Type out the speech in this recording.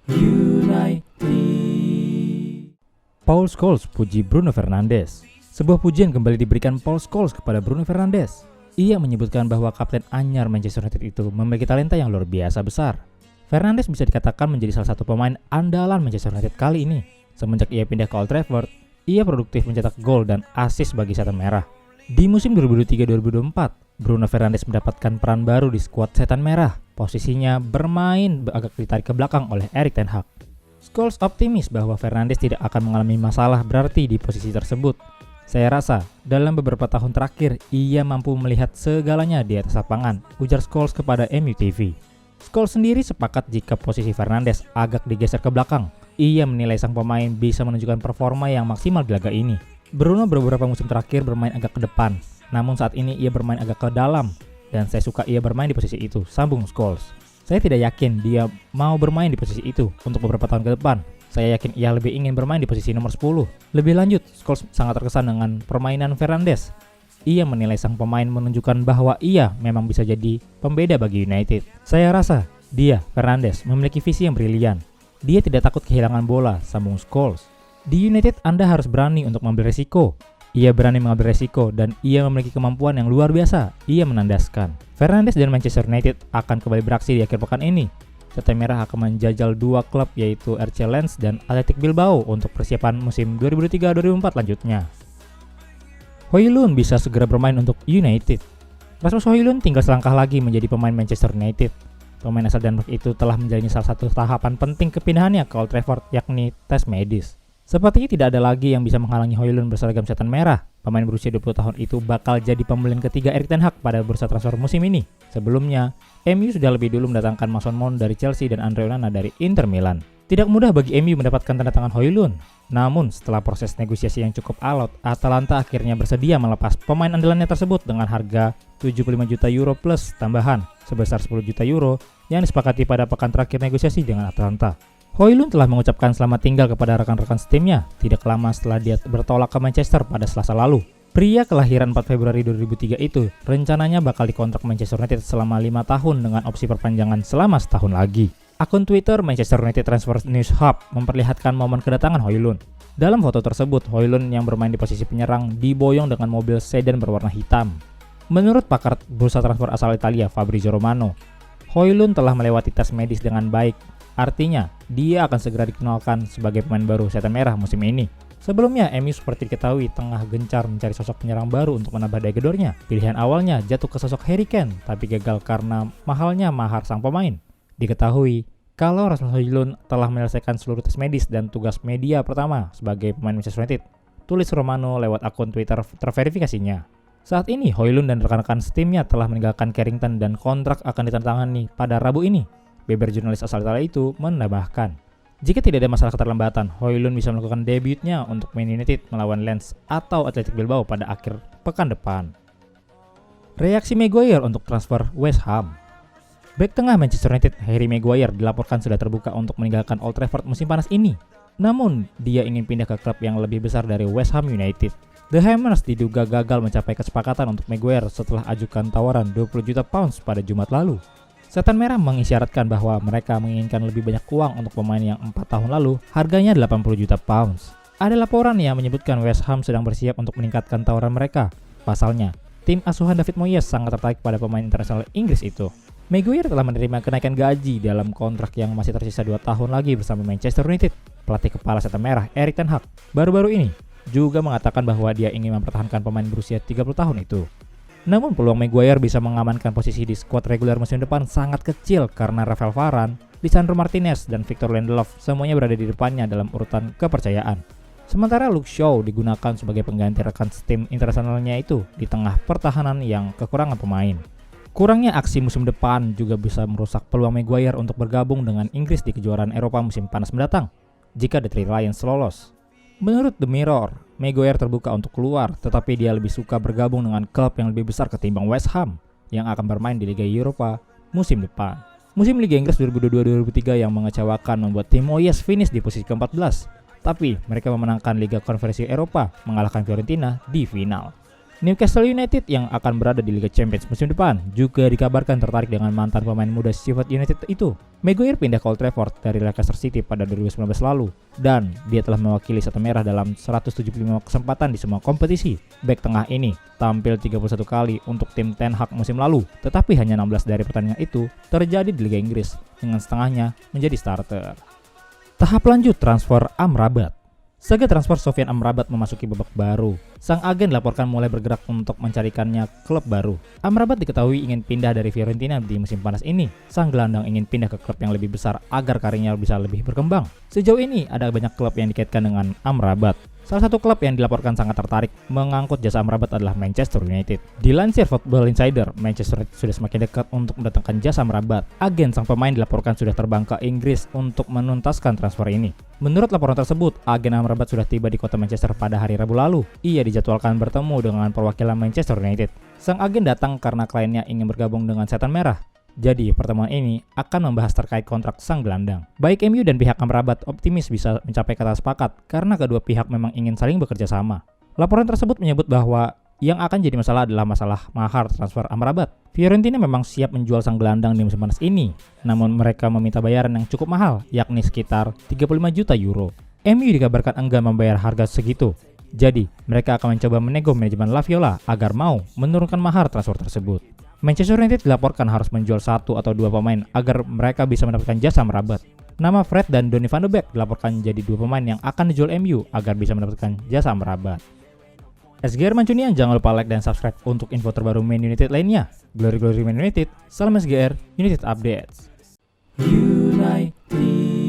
United. Paul Scholes puji Bruno Fernandes. Sebuah pujian kembali diberikan Paul Scholes kepada Bruno Fernandes. Ia menyebutkan bahwa kapten anyar Manchester United itu memiliki talenta yang luar biasa besar. Fernandes bisa dikatakan menjadi salah satu pemain andalan Manchester United kali ini. Semenjak ia pindah ke Old Trafford, ia produktif mencetak gol dan assist bagi Setan Merah. Di musim 2023-2024, Bruno Fernandes mendapatkan peran baru di skuad Setan Merah. Posisinya bermain agak ditarik ke belakang oleh Erik ten Hag. Scholes optimis bahwa Fernandes tidak akan mengalami masalah berarti di posisi tersebut. Saya rasa dalam beberapa tahun terakhir ia mampu melihat segalanya di atas lapangan, ujar Scholes kepada MUTV. Scholes sendiri sepakat jika posisi Fernandes agak digeser ke belakang. Ia menilai sang pemain bisa menunjukkan performa yang maksimal di laga ini. Bruno beberapa musim terakhir bermain agak ke depan, namun saat ini ia bermain agak ke dalam, dan saya suka ia bermain di posisi itu, sambung Scholes. Saya tidak yakin dia mau bermain di posisi itu untuk beberapa tahun ke depan. Saya yakin ia lebih ingin bermain di posisi nomor 10. Lebih lanjut, Scholes sangat terkesan dengan permainan Fernandes. Ia menilai sang pemain menunjukkan bahwa ia memang bisa jadi pembeda bagi United. Saya rasa dia, Fernandes, memiliki visi yang brilian. Dia tidak takut kehilangan bola, sambung Scholes. Di United Anda harus berani untuk mengambil resiko. Ia berani mengambil resiko dan ia memiliki kemampuan yang luar biasa, ia menandaskan. Fernandes dan Manchester United akan kembali beraksi di akhir pekan ini. Setan Merah akan menjajal dua klub yaitu RC Lens dan Athletic Bilbao untuk persiapan musim 2023-2024 lanjutnya. Højlund bisa segera bermain untuk United. Rasmus Højlund tinggal selangkah lagi menjadi pemain Manchester United. Pemain asal Denmark itu telah menjalani salah satu tahapan penting kepindahannya ke Old Trafford yakni tes medis. Sepertinya tidak ada lagi yang bisa menghalangi Højlund berseragam Setan Merah. Pemain berusia 20 tahun itu bakal jadi pembelian ketiga Erik ten Hag pada bursa transfer musim ini. Sebelumnya, MU sudah lebih dulu mendatangkan Mason Mount dari Chelsea dan Andre Onana dari Inter Milan. Tidak mudah bagi MU mendapatkan tanda tangan Højlund. Namun, setelah proses negosiasi yang cukup alot, Atalanta akhirnya bersedia melepas pemain andalannya tersebut dengan harga 75 juta euro plus tambahan sebesar 10 juta euro yang disepakati pada pekan terakhir negosiasi dengan Atalanta. Højlund telah mengucapkan selamat tinggal kepada rekan-rekan setimnya tidak lama setelah dia bertolak ke Manchester pada Selasa lalu. Pria kelahiran 4 Februari 2003 itu rencananya bakal dikontrak Manchester United selama 5 tahun dengan opsi perpanjangan selama setahun lagi. Akun Twitter Manchester United Transfer News Hub memperlihatkan momen kedatangan Højlund. Dalam foto tersebut, Højlund yang bermain di posisi penyerang diboyong dengan mobil sedan berwarna hitam. Menurut pakar bursa transfer asal Italia Fabrizio Romano, Højlund telah melewati tes medis dengan baik. Artinya, dia akan segera dikenalkan sebagai pemain baru Setan Merah musim ini. Sebelumnya, MU seperti diketahui tengah gencar mencari sosok penyerang baru untuk menambah daya gedornya. Pilihan awalnya jatuh ke sosok Harry Kane, tapi gagal karena mahalnya mahar sang pemain. Diketahui, kalau Rasmus Højlund telah menyelesaikan seluruh tes medis dan tugas media pertama sebagai pemain Manchester United, tulis Romano lewat akun Twitter terverifikasinya. Saat ini, Højlund dan rekan-rekan timnya telah meninggalkan Carrington dan kontrak akan ditandatangani pada Rabu ini. Beber jurnalis asal Italia itu menambahkan, jika tidak ada masalah keterlambatan, Højlund bisa melakukan debutnya untuk Man United melawan Lens atau Athletic Bilbao pada akhir pekan depan. Reaksi Maguire untuk transfer West Ham. Bek tengah Manchester United Harry Maguire dilaporkan sudah terbuka untuk meninggalkan Old Trafford musim panas ini. Namun, dia ingin pindah ke klub yang lebih besar dari West Ham United. The Hammers diduga gagal mencapai kesepakatan untuk Maguire setelah ajukan tawaran 20 juta pounds pada Jumat lalu. Setan Merah mengisyaratkan bahwa mereka menginginkan lebih banyak uang untuk pemain yang 4 tahun lalu harganya 80 juta pounds. Ada laporan yang menyebutkan West Ham sedang bersiap untuk meningkatkan tawaran mereka. Pasalnya, tim asuhan David Moyes sangat tertarik pada pemain internasional Inggris itu. Maguire telah menerima kenaikan gaji dalam kontrak yang masih tersisa 2 tahun lagi bersama Manchester United. Pelatih kepala Setan Merah Erik ten Hag baru-baru ini juga mengatakan bahwa dia ingin mempertahankan pemain berusia 30 tahun itu. Namun peluang Maguire bisa mengamankan posisi di skuad reguler musim depan sangat kecil karena Rafael Varane, Lisandro Martinez, dan Victor Lindelof semuanya berada di depannya dalam urutan kepercayaan. Sementara Luke Shaw digunakan sebagai pengganti rekan tim internasionalnya itu di tengah pertahanan yang kekurangan pemain. Kurangnya aksi musim depan juga bisa merusak peluang Maguire untuk bergabung dengan Inggris di kejuaraan Eropa musim panas mendatang jika The Three Lions lolos. Menurut The Mirror, Maguire terbuka untuk keluar, tetapi dia lebih suka bergabung dengan klub yang lebih besar ketimbang West Ham yang akan bermain di Liga Eropa musim depan. Musim Liga Inggris 2022-2023 yang mengecewakan membuat tim Moyes finish di posisi ke-14, tapi mereka memenangkan Liga Konferensi Eropa mengalahkan Fiorentina di final. Newcastle United yang akan berada di Liga Champions musim depan juga dikabarkan tertarik dengan mantan pemain muda Sheffield United itu. Maguire pindah ke Old Trafford dari Leicester City pada 2019 lalu dan dia telah mewakili Setan Merah dalam 175 kesempatan di semua kompetisi. Bek tengah ini tampil 31 kali untuk tim Ten Hag musim lalu, tetapi hanya 16 dari pertandingan itu terjadi di Liga Inggris, dengan setengahnya menjadi starter. Tahap lanjut transfer Amrabat. Saga transfer Sofyan Amrabat memasuki babak baru. Sang agen dilaporkan mulai bergerak untuk mencarikannya klub baru. Amrabat diketahui ingin pindah dari Fiorentina di musim panas ini. Sang gelandang ingin pindah ke klub yang lebih besar agar karirnya bisa lebih berkembang. Sejauh ini ada banyak klub yang dikaitkan dengan Amrabat. Salah satu klub yang dilaporkan sangat tertarik mengangkut jasa Amrabat adalah Manchester United. Dilansir Football Insider, Manchester United sudah semakin dekat untuk mendatangkan jasa Amrabat. Agen sang pemain dilaporkan sudah terbang ke Inggris untuk menuntaskan transfer ini. Menurut laporan tersebut, agen Amrabat sudah tiba di kota Manchester pada hari Rabu lalu. Ia dijadwalkan bertemu dengan perwakilan Manchester United. Sang agen datang karena kliennya ingin bergabung dengan Setan Merah. Jadi, pertemuan ini akan membahas terkait kontrak sang gelandang. Baik MU dan pihak Amrabat optimis bisa mencapai kata sepakat karena kedua pihak memang ingin saling bekerja sama. Laporan tersebut menyebut bahwa yang akan jadi masalah adalah masalah mahar transfer Amrabat. Fiorentina memang siap menjual sang gelandang di musim panas ini, namun mereka meminta bayaran yang cukup mahal, yakni sekitar 35 juta euro. MU dikabarkan enggan membayar harga segitu. Jadi, mereka akan mencoba menego manajemen La Viola agar mau menurunkan mahar transfer tersebut. Manchester United dilaporkan harus menjual 1 atau 2 pemain agar mereka bisa mendapatkan jasa Amrabat. Nama Fred dan Donny van de Beek dilaporkan jadi 2 pemain yang akan dijual MU agar bisa mendapatkan jasa Amrabat. SGR Mancunian, jangan lupa like dan subscribe untuk info terbaru Man United lainnya. Glory Man United, salam SGR United Updates. United.